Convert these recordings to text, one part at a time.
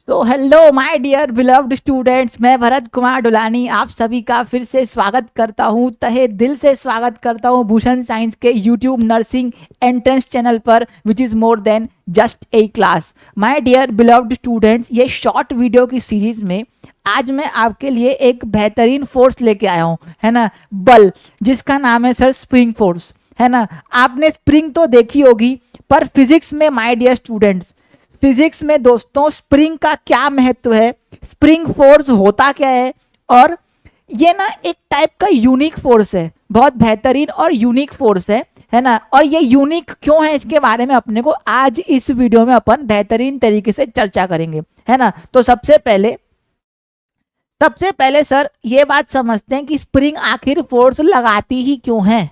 तो hello my dear beloved students, मैं भरत कुमार डुलानी आप सभी का फिर से स्वागत करता हूं, तहे दिल से स्वागत करता हूं भूषण साइंस के यूट्यूब नर्सिंग एंट्रेंस चैनल पर, which is more than just a class. My dear beloved students, ये शॉर्ट वीडियो की सीरीज में आज मैं आपके लिए एक बेहतरीन फोर्स लेके आया हूँ, है ना, बल, जिसका नाम है सर स्प्रिंग फोर्स, है ना। आपने स्प्रिंग तो देखी होगी, पर फिजिक्स में माय डियर स्टूडेंट्स, फिजिक्स में दोस्तों स्प्रिंग का क्या महत्व है, स्प्रिंग फोर्स होता क्या है, और ये ना एक टाइप का यूनिक फोर्स है, बहुत बेहतरीन और यूनिक फोर्स है ना। और ये यूनिक क्यों है, इसके बारे में अपने को आज इस वीडियो में अपन बेहतरीन तरीके से चर्चा करेंगे, है ना। तो सबसे पहले सर ये बात समझते हैं कि स्प्रिंग आखिर फोर्स लगाती ही क्यों है।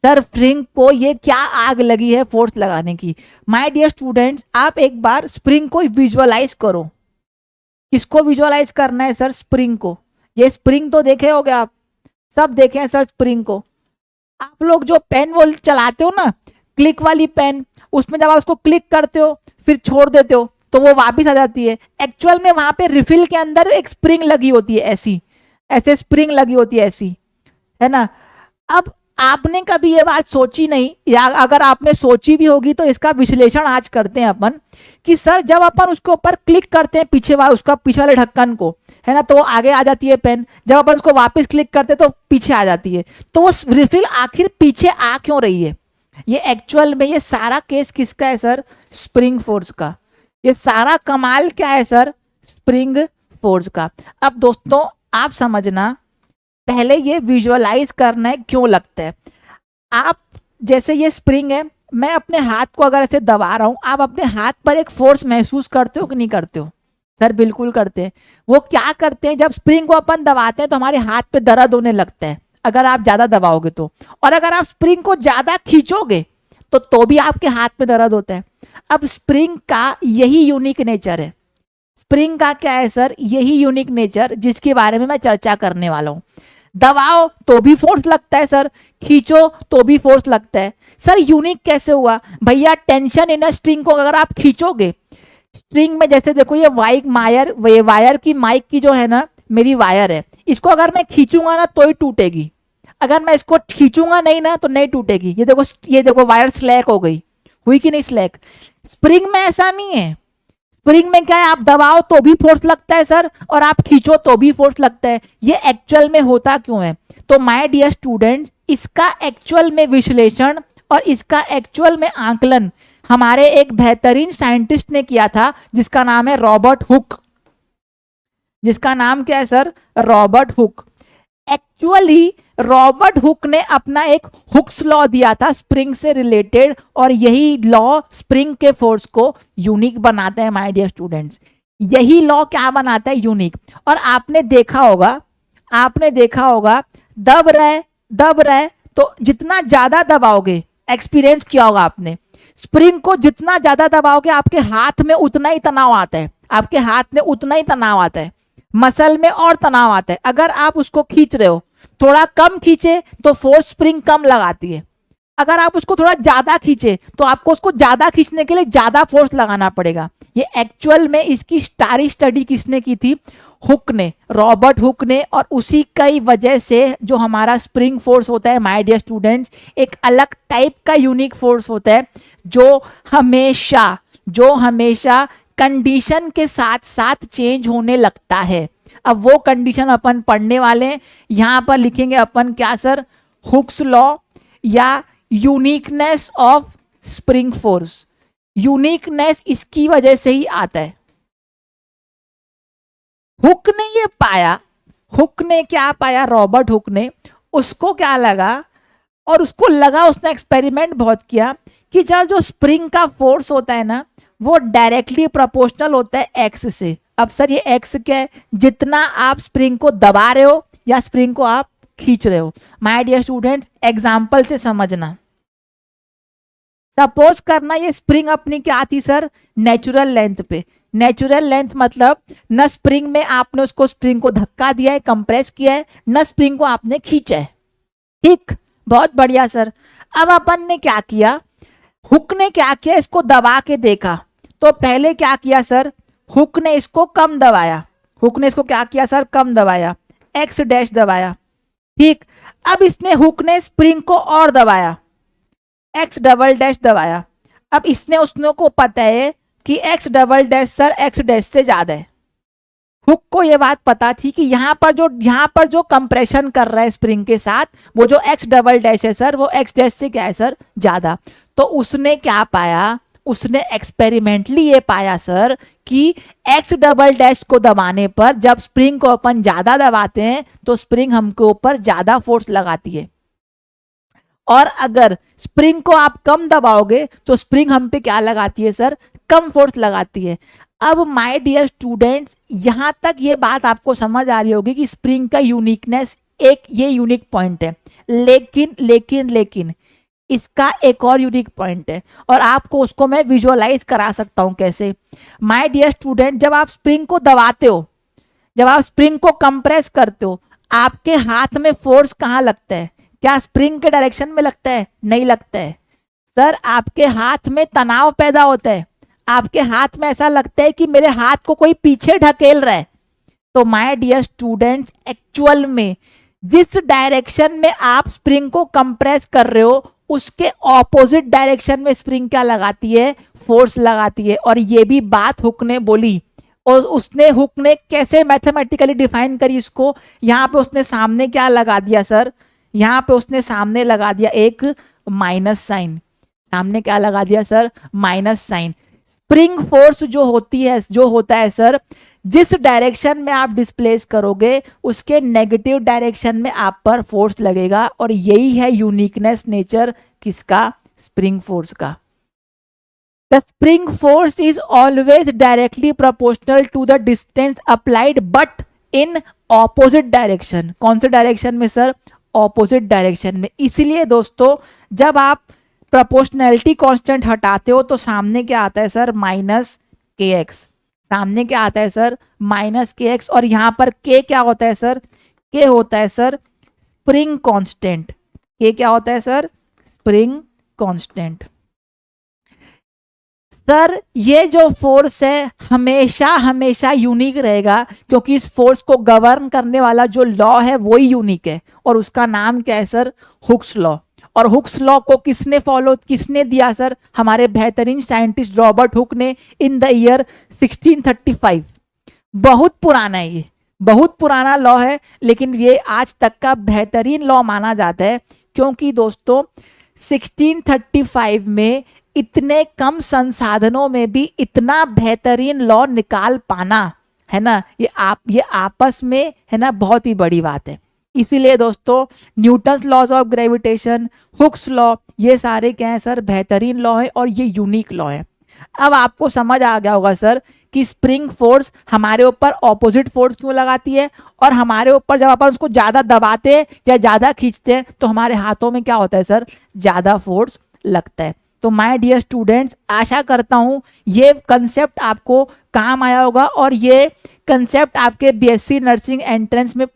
सर स्प्रिंग को ये क्या आग लगी है फोर्स लगाने की। माय डियर स्टूडेंट्स, आप एक बार स्प्रिंग को विजुअलाइज करो। किसको विजुअलाइज करना है सर? स्प्रिंग को। ये स्प्रिंग तो देखे होगे आप, सब देखे हैं सर स्प्रिंग को। आप लोग जो पेन वो चलाते हो ना, क्लिक वाली पेन, उसमें जब आप उसको क्लिक करते हो फिर छोड़ देते हो तो वो वापस आ जाती है। एक्चुअल में वहां पे रिफिल के अंदर एक स्प्रिंग लगी होती है, ऐसी ऐसे स्प्रिंग लगी होती है, ऐसी, है ना। अब आपने कभी ये बात सोची नहीं, या अगर आपने सोची भी होगी तो इसका विश्लेषण आज करते हैं अपन, कि सर जब अपन उसके ऊपर क्लिक करते हैं पीछे वाले, उसका पीछे वाले ढक्कन को, है ना, तो वो आगे आ जाती है पेन। जब अपन उसको वापस क्लिक करते हैं तो पीछे आ जाती है। तो वो रिफिल आखिर पीछे आ क्यों रही है? ये एक्चुअल में ये सारा केस किसका है सर? स्प्रिंग फोर्स का। ये सारा कमाल क्या है सर? स्प्रिंग फोर्स का। अब दोस्तों आप समझना, पहले ये विजुअलाइज करना है क्यों लगता है। आप जैसे ये स्प्रिंग है, मैं अपने हाथ को अगर ऐसे दबा रहा हूं, आप अपने हाथ पर एक फोर्स महसूस करते हो कि नहीं करते हो? सर बिल्कुल करते हैं। वो क्या करते हैं, जब स्प्रिंग को अपन दबाते हैं तो हमारे हाथ पे दर्द होने लगता है, अगर आप ज्यादा दबाओगे तो। और अगर आप स्प्रिंग को ज्यादा खींचोगे तो भी आपके हाथ पे दर्द होता है। अब स्प्रिंग का यही यूनिक नेचर है। स्प्रिंग का क्या है सर? यही यूनिक नेचर जिसके बारे में मैं चर्चा करने वाला हूं। दबाओ तो भी फोर्स लगता है सर, खींचो तो भी फोर्स लगता है। सर यूनिक कैसे हुआ भैया? टेंशन इन स्ट्रिंग को अगर आप खींचोगे, स्ट्रिंग में जैसे देखो ये वायर की माइक की जो है ना, मेरी वायर है, इसको अगर मैं खींचूंगा ना तो ही टूटेगी, अगर मैं इसको खींचूंगा नहीं ना तो नहीं टूटेगी। ये देखो वायर स्लैक हो गई, हुई कि नहीं स्लैक? स्प्रिंग में ऐसा नहीं है। स्प्रिंग में क्या है, आप दबाओ तो भी फोर्स लगता है सर, और आप खींचो तो भी फोर्स लगता है। ये एक्चुअल में होता क्यों है? तो माय डियर स्टूडेंट्स, इसका एक्चुअल में विश्लेषण और इसका एक्चुअल में आकलन हमारे एक बेहतरीन साइंटिस्ट ने किया था, जिसका नाम है रॉबर्ट हुक। जिसका नाम क्या है sir? Robert Hooke. Actually Robert Hooke ने अपना एक हुक्स लॉ दिया था स्प्रिंग से रिलेटेड, और यही लॉ स्प्रिंग के फोर्स को यूनिक बनाता है माय डियर स्टूडेंट्स। यही लॉ क्या बनाता है? यूनिक। और आपने देखा होगा दब रहे तो जितना ज्यादा दबाओगे, एक्सपीरियंस किया होगा आपने, स्प्रिंग को जितना ज्यादा दबाओगे आपके हाथ में उतना ही तनाव आता है, आपके हाथ में उतना ही तनाव आता है, मसल में और तनाव आता है। अगर आप उसको खींच रहे हो, थोड़ा कम खींचे तो फोर्स स्प्रिंग कम लगाती है, अगर आप उसको थोड़ा ज्यादा खींचे तो आपको उसको ज्यादा खींचने के लिए ज्यादा फोर्स लगाना पड़ेगा। ये एक्चुअल में इसकी सारी स्टडी किसने की थी? हुक ने, रॉबर्ट हुक ने। और उसी कई वजह से जो हमारा स्प्रिंग फोर्स होता है माय डियर स्टूडेंट्स, एक अलग टाइप का यूनिक फोर्स होता है, जो हमेशा कंडीशन के साथ साथ चेंज होने लगता है। अब वो कंडीशन अपन पढ़ने वाले हैं। यहां पर लिखेंगे अपन क्या सर? हुक्स लॉ या uniqueness of spring force. Uniqueness इसकी वजह से ही आता है। हुक ने ये पाया, हुक ने क्या पाया? रॉबर्ट हुक ने, उसको क्या लगा, और उसको लगा, उसने एक्सपेरिमेंट बहुत किया कि जो स्प्रिंग का फोर्स होता है ना, वो डायरेक्टली प्रोपोर्शनल होता है एक्स से। अब सर ये एक्स क्या है? जितना आप स्प्रिंग को दबा रहे हो या स्प्रिंग को आप खींच रहे हो। माय डियर स्टूडेंट्स, एग्जांपल से समझना। सपोज करना ये स्प्रिंग अपनी क्या थी सर? नेचुरल लेंथ पे। नेचुरल लेंथ मतलब न स्प्रिंग में आपने उसको स्प्रिंग को धक्का दिया है, कंप्रेस किया है, न स्प्रिंग को आपने खींचा है। ठीक, बहुत बढ़िया सर। अब अपन ने क्या किया, हुक ने क्या किया, इसको दबा के देखा। तो पहले क्या किया सर? हुक ने इसको कम दबाया, हुक ने इसको क्या किया सर, कम दबाया, एक्स डैश दबाया, ठीक। अब इसने हुक ने स्प्रिंग को और दबाया, एक्स डबल डैश दबाया। अब इसने उसने को पता है कि x double dash sir x dash से ज्यादा है। हुक को यह बात पता थी कि यहाँ पर जो कंप्रेशन कर रहा है स्प्रिंग के साथ, वो जो एक्स डबल डैश है सर वो एक्स डैश से क्या है सर, ज्यादा। तो उसने क्या पाया, उसने एक्सपेरिमेंटली ये पाया सर कि एक्स डबल डैश को दबाने पर जब स्प्रिंग को अपन ज्यादा दबाते हैं तो स्प्रिंग हमके ऊपर ज्यादा फोर्स लगाती है, और अगर स्प्रिंग को आप कम दबाओगे तो स्प्रिंग हम पे क्या लगाती है सर, कम फोर्स लगाती है। अब माय डियर स्टूडेंट्स, यहां तक ये बात आपको समझ आ रही होगी कि स्प्रिंग का यूनिकनेस एक ये यूनिक पॉइंट है, लेकिन लेकिन लेकिन इसका एक और यूनिक पॉइंट है, और आपको उसको मैं विजुअलाइज करा सकता हूं कैसे। माय डियर स्टूडेंट, जब आप स्प्रिंग को दबाते हो, जब आप स्प्रिंग को कंप्रेस करते हो, आपके हाथ में फोर्स कहां लगता है, क्या स्प्रिंग के डायरेक्शन में लगता है, नहीं लगता है सर। आपके हाथ में तनाव पैदा होता है, आपके हाथ में ऐसा लगता है कि मेरे हाथ को कोई पीछे ढकेल रहा है। तो माय डियर स्टूडेंट्स, एक्चुअल में जिस डायरेक्शन में आप स्प्रिंग को कंप्रेस कर रहे हो उसके ऑपोजिट डायरेक्शन में स्प्रिंग क्या लगाती है, फोर्स लगाती है। और ये भी बात हुक ने बोली, और उसने हुक ने कैसे मैथमेटिकली डिफाइन करी इसको, यहाँ पे उसने सामने क्या लगा दिया सर, यहाँ पे उसने सामने लगा दिया एक माइनस साइन, सामने क्या लगा दिया sir, minus sign. Spring force जो होती है, जो होता है सर, जिस डायरेक्शन में आप डिस्प्लेस करोगे उसके नेगेटिव डायरेक्शन में आप पर फोर्स लगेगा, और यही है यूनिकनेस नेचर किसका, स्प्रिंग फोर्स का। The spring force is always directly proportional to the distance applied but in opposite direction. कौन से डायरेक्शन में सर, ऑपोजिट डायरेक्शन में। इसलिए दोस्तों जब आप प्रोपोर्शनैलिटी कांस्टेंट हटाते हो तो सामने क्या आता है सर, माइनस के एक्स, सामने क्या आता है सर, माइनस के एक्स। और यहां पर के क्या होता है सर, के होता है सर स्प्रिंग कांस्टेंट, के क्या होता है सर, स्प्रिंग कांस्टेंट। सर ये जो फोर्स है हमेशा हमेशा यूनिक रहेगा, क्योंकि इस फोर्स को गवर्न करने वाला जो लॉ है वो ही यूनिक है, और उसका नाम क्या है सर, हुक्स लॉ। और हुक्स लॉ को किसने दिया सर, हमारे बेहतरीन साइंटिस्ट रॉबर्ट हुक ने इन द ईयर 1635। बहुत पुराना है, ये बहुत पुराना लॉ है, लेकिन ये आज तक का बेहतरीन लॉ माना जाता है, क्योंकि दोस्तों 1635 में इतने कम संसाधनों में भी इतना बेहतरीन लॉ निकाल पाना, है ना, ये आपस में है ना बहुत ही बड़ी बात है। इसीलिए दोस्तों Newton's laws of gravitation, Hooke's law, ये सारे क्या है सर, बेहतरीन लॉ है और ये यूनिक लॉ है। अब आपको समझ आ गया होगा सर कि स्प्रिंग फोर्स हमारे ऊपर ऑपोजिट फोर्स क्यों लगाती है, और हमारे ऊपर जब अपन उसको ज्यादा दबाते हैं या ज्यादा खींचते हैं तो हमारे हाथों में क्या होता है सर, ज्यादा फोर्स लगता है। तो माय डियर स्टूडेंट्स, आशा करता हूं ये कंसेप्ट आपको काम आया होगा, और ये कंसेप्ट आपके बीएससी नर्सिंग एंट्रेंस में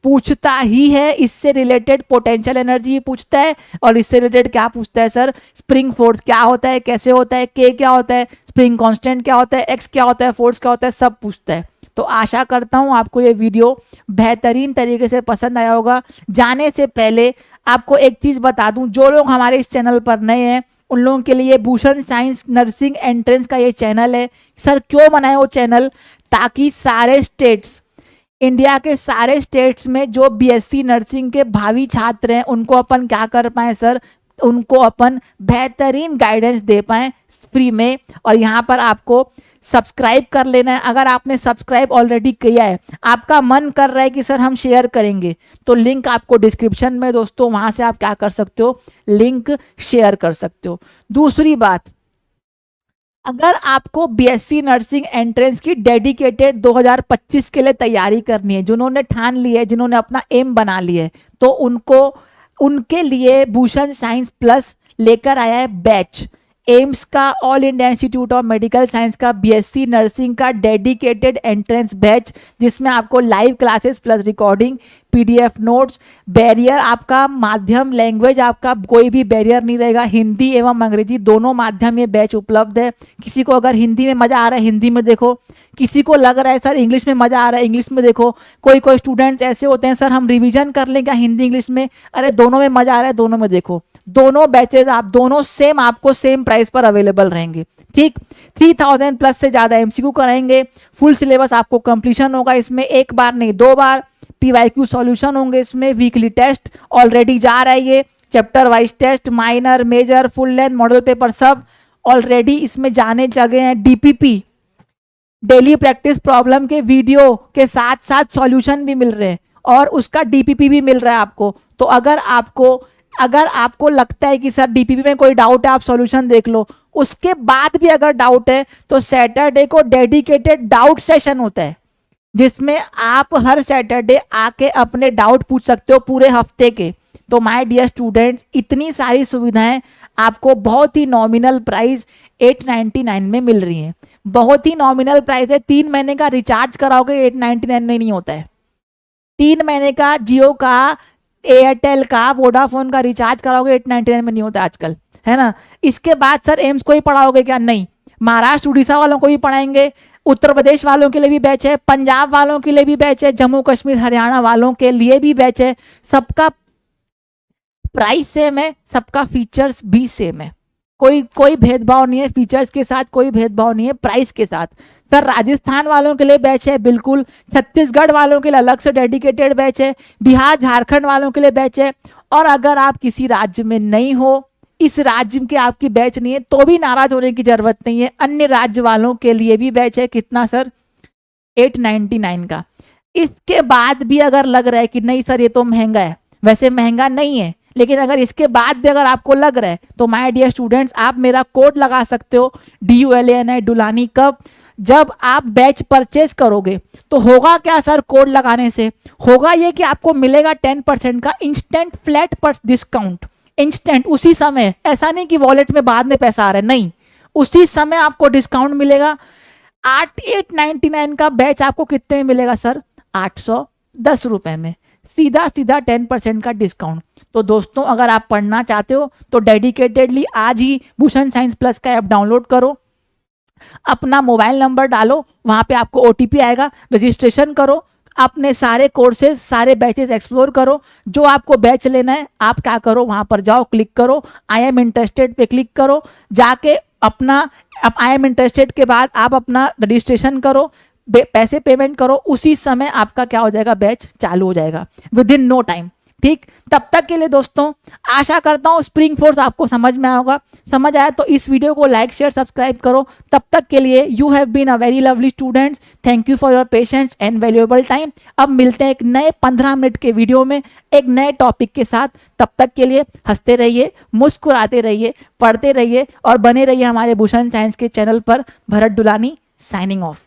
पूछता ही है, इससे रिलेटेड पोटेंशियल एनर्जी पूछता है, और इससे रिलेटेड क्या पूछता है सर, स्प्रिंग फोर्स क्या होता है, कैसे होता है, के क्या होता है, स्प्रिंग कांस्टेंट क्या होता है, एक्स क्या होता है, फोर्स क्या होता है, सब पूछता है। तो आशा करता हूं आपको ये वीडियो बेहतरीन तरीके से पसंद आया होगा। जाने से पहले आपको एक चीज बता दूं, जो लोग हमारे इस चैनल पर नए हैं उन लोगों के लिए भूषण साइंस नर्सिंग एंट्रेंस का ये चैनल है। सर क्यों बनाए वो चैनल, ताकि सारे स्टेट्स, इंडिया के सारे स्टेट्स में जो बीएससी नर्सिंग के भावी छात्र हैं उनको अपन क्या कर पाए सर, उनको अपन बेहतरीन गाइडेंस दे पाए फ्री में। और यहाँ पर आपको सब्सक्राइब कर लेना है। अगर आपने सब्सक्राइब ऑलरेडी किया है, आपका मन कर रहा है कि सर हम शेयर करेंगे, तो लिंक आपको डिस्क्रिप्शन में दोस्तों, वहां से आप क्या कर सकते हो, लिंक शेयर कर सकते हो। दूसरी बात, अगर आपको बीएससी नर्सिंग एंट्रेंस की डेडिकेटेड 2025 के लिए तैयारी करनी है, जिन्होंने ठान ली है, जिन्होंने अपना एम बना लिया है, तो उनके लिए भूषण साइंस प्लस लेकर आया है बैच, एम्स का, all India institute of medical science का बीएससी नर्सिंग का डेडिकेटेड एंट्रेंस बैच, जिसमें आपको live classes plus recording, PDF notes, barrier आपका माध्यम लैंग्वेज आपका कोई भी बैरियर नहीं रहेगा, हिंदी एवं अंग्रेजी दोनों माध्यम ये बैच उपलब्ध है। किसी को अगर हिंदी में मजा आ रहा है हिंदी में देखो, किसी को लग रहा है सर इंग्लिश में मजा आ रहा है इंग्लिश में देखो, कोई कोई स्टूडेंट्स ऐसे होते हैं सर हम रिवीजन कर लें क्या हिंदी इंग्लिश में, अरे दोनों में मजा आ रहा है दोनों में देखो। दोनों बैचेज आप दोनों सेम आपको सेम प्राइस पर अवेलेबल रहेंगे, ठीक। 3000 प्लस से ज़्यादा MCQ कराएंगे, फुल सिलेबस आपको कंप्लीशन होगा इसमें, एक बार नहीं 2 बार, PYQ सॉल्यूशन होंगे इसमें, वीकली टेस्ट ऑलरेडी जा रहा है ये, chapter wise test, minor major full length model paper सब ऑलरेडी इसमें जाने जगह हैं। DPP डेली प्रैक्टिस प्रॉब्लम के वीडियो के साथ साथ सॉल्यूशन भी मिल रहे हैं और उसका DPP भी मिल रहा है आपको। तो अगर आपको लगता है कि सर DPP में कोई डाउट है आप सॉल्यूशन देख लो, उसके बाद भी अगर डाउट है तो सैटरडे को डेडिकेटेड डाउट सेशन होता है जिसमें आप हर सैटरडे आके अपने डाउट पूछ सकते हो पूरे हफ्ते के। तो माय डियर स्टूडेंट्स इतनी सारी सुविधाएं आपको बहुत ही नॉमिनल प्राइस 899 में मिल रही हैं, बहुत ही नॉमिनल प्राइस है। 3 महीने का रिचार्ज कराओगे 899 में नहीं होता है, 3 महीने का जियो का, एयरटेल का, वोडाफोन का रिचार्ज कराओगे 899 में नहीं होता आजकल, है ना। इसके बाद सर एम्स को ही पढ़ाओगे क्या, नहीं, महाराष्ट्र उड़ीसा वालों को भी पढ़ाएंगे, उत्तर प्रदेश वालों के लिए भी बैच है, पंजाब वालों के लिए भी बैच है, जम्मू कश्मीर हरियाणा वालों के लिए भी बैच है। सबका प्राइस सेम है, सबका फीचर्स भी सेम है, कोई भेदभाव नहीं है, फीचर्स के साथ कोई भेदभाव नहीं है, प्राइस के साथ। सर राजस्थान वालों के लिए बैच है बिल्कुल, छत्तीसगढ़ वालों के लिए अलग से डेडिकेटेड बैच है, बिहार झारखंड वालों के लिए बैच है। और अगर आप किसी राज्य में नहीं हो, इस राज्य के आपकी बैच नहीं है, तो भी नाराज होने की जरूरत नहीं है, अन्य राज्य वालों के लिए भी बैच है। कितना सर, 899 का। इसके बाद भी अगर लग रहा है कि नहीं सर ये तो महंगा है, वैसे महंगा नहीं है, लेकिन अगर इसके बाद भी अगर आपको लग रहा है तो माय डियर स्टूडेंट्स आप मेरा कोड लगा सकते हो DULANI डुलानी। कब, जब आप बैच परचेज करोगे तो होगा क्या सर, कोड लगाने से होगा ये कि आपको मिलेगा 10% का इंस्टेंट फ्लैट पर डिस्काउंट, इंस्टेंट उसी समय, ऐसा नहीं कि वॉलेट में बाद में पैसा आ रहा है, नहीं, उसी समय आपको डिस्काउंट मिलेगा। 899 का बैच आपको कितने में मिलेगा सर, 810 रुपए में, सीधा 10% का डिस्काउंट। तो दोस्तों अगर आप पढ़ना चाहते हो तो डेडिकेटेडली आज ही भूषण साइंस प्लस का ऐप डाउनलोड करो, अपना मोबाइल नंबर डालो, वहां पे आपको OTP आएगा, रजिस्ट्रेशन करो, अपने सारे कोर्सेज सारे बैचेस एक्सप्लोर करो, जो आपको बैच लेना है आप क्या करो, वहां पर जाओ, क्लिक करो, आई एम इंटरेस्टेड पे क्लिक करो, जाके अपना आई एम इंटरेस्टेड के बाद आप अपना रजिस्ट्रेशन करो, पैसे पेमेंट करो, उसी समय आपका क्या हो जाएगा, बैच चालू हो जाएगा विद इन नो टाइम, ठीक। तब तक के लिए दोस्तों आशा करता हूँ स्प्रिंग फोर्स आपको समझ में आया होगा, समझ आया तो इस वीडियो को लाइक शेयर सब्सक्राइब करो। तब तक के लिए you have been a very lovely students, thank you for your patience and valuable time. अब मिलते हैं एक नए 15 मिनट के वीडियो में एक नए टॉपिक के साथ। तब तक के लिए हंसते रहिए, मुस्कुराते रहिए, पढ़ते रहिए और बने रहिए हमारे भूषण साइंस के चैनल पर। Bharat Dulani signing of.